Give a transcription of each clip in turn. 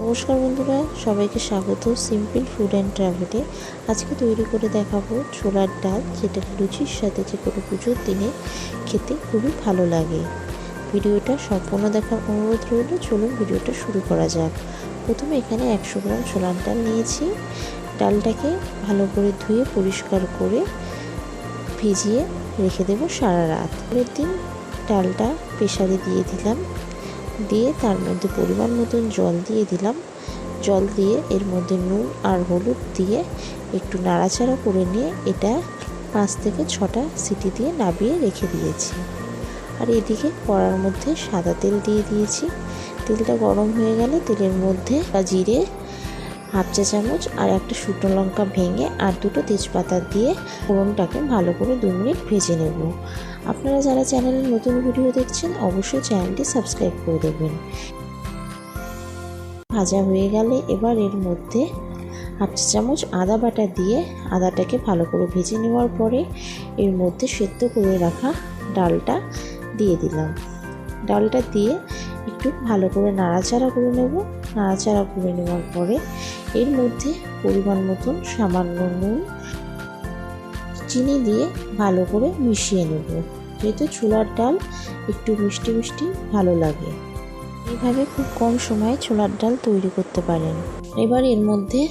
নমস্কার বন্ধুরা, সবাইকে স্বাগত সিম্পল ফুড অ্যান্ড ট্রাভেলে। আজকে তৈরি করে দেখাবো ছোলার ডাল, যেটা লুচির সাথে যে কোনো পুজোর দিনে খেতে খুবই ভালো লাগে। ভিডিওটা সম্পূর্ণ দেখার অনুরোধ রইল। চলুন ভিডিওটা শুরু করা যাক। প্রথমে এখানে 100 গ্রাম ছোলার ডাল নিয়েছি। ডালটাকে ভালো করে ধুয়ে পরিষ্কার করে ভিজিয়ে রেখে দেবো সারা রাত। পরের দিন ডালটা প্রেসারে দিয়ে দিলাম, দিয়ে তার মধ্যে পরিমাণ মতন জল দিয়ে দিলাম। জল দিয়ে এর মধ্যে নুন আর হলুদ দিয়ে একটু নাড়াচাড়া করে নিয়ে এটা 5 থেকে 6টা সিটি দিয়ে নাবিয়ে রেখে দিয়েছি। আর এদিকে কড়ার মধ্যে সাদা তেল দিয়ে দিয়েছি। তেলটা গরম হয়ে গেলে তেলের মধ্যে জিরে 1/2 চা চামচ আর একটা শুকনো লঙ্কা ভেঙে আর 2টো তেজপাতা দিয়ে ফোড়নটাকে ভালো করে 2 মিনিট ভেজে নেব। আপনারা যারা চ্যানেলে নতুন ভিডিও দেখছেন অবশ্যই চ্যানেলটি সাবস্ক্রাইব করে দেবেন। ভাজা হয়ে গেলে এবার এর মধ্যে 1/2 চা চামচ আদা বাটা দিয়ে আদাটাকে ভালো করে ভেজে নেওয়ার পরে এর মধ্যে সেদ্ধ করে রাখা ডালটা দিয়ে দিলাম। ডালটা দিয়ে একটু ভালো করে নাড়াচাড়া করে নেব। নাড়াচাড়া করে নেওয়ার পরে এর মধ্যে পরিমাণ মতন সামান্য নুন, চিনি দিয়ে ভালো করে মিশিয়ে নেব। যেহেতু ছোলার ডাল একটু মিষ্টি মিষ্টি ভালো লাগে, এইভাবে খুব কম সময়ে ছোলার ডাল তৈরি করতে পারেন। এবার এর মধ্যে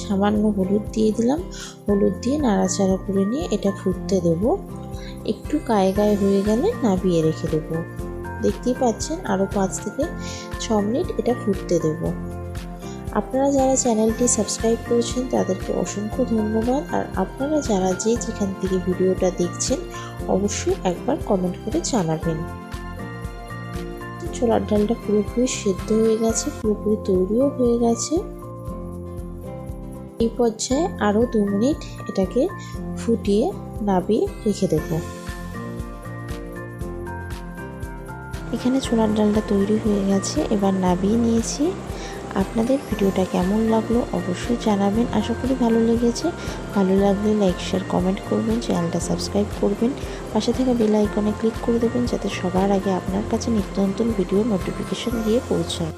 সামান্য হলুদ দিয়ে দিলাম। হলুদ দিয়ে নাড়াচাড়া করে নিয়ে এটা ফুটতে দেব। একটু গায়ে গায়ে হয়ে গেলে নাবিয়ে রেখে দেব। দেখতেই পাচ্ছেন আরও 5 থেকে 6 মিনিট এটা ফুটতে দেব। আপনারা যারা চ্যানেলটি সাবস্ক্রাইব করেছেন তাদেরকে অসংখ্য ধন্যবাদ। আর আপনারা যারা যেখান থেকে ভিডিওটা দেখছেন অবশ্যই একবার কমেন্ট করে জানাবেন। ছোলার ডালটা পুরোপুরি সেদ্ধ হয়ে গেছে, পুরোপুরি তৈরিও হয়ে গেছে। এই পর্যায়ে আরও 2 মিনিট এটাকে ফুটিয়ে নাবিয়ে রেখে দেব। এখানে ছোলার ডালটা তৈরি হয়ে গেছে, এবার নাবিয়ে নিয়েছি। আপনাদের ভিডিওটা কেমন লাগলো অবশ্যই জানাবেন। আশা করি ভালো লেগেছে। ভালো লাগলে লাইক, শেয়ার, কমেন্ট করবেন, চ্যানেলটা সাবস্ক্রাইব করবেন, পাশে থাকা বেল আইকনে ক্লিক করে দেবেন যাতে সবার আগে আপনার কাছে নিত্য নতুন ভিডিও নোটিফিকেশন গিয়ে পৌঁছায়।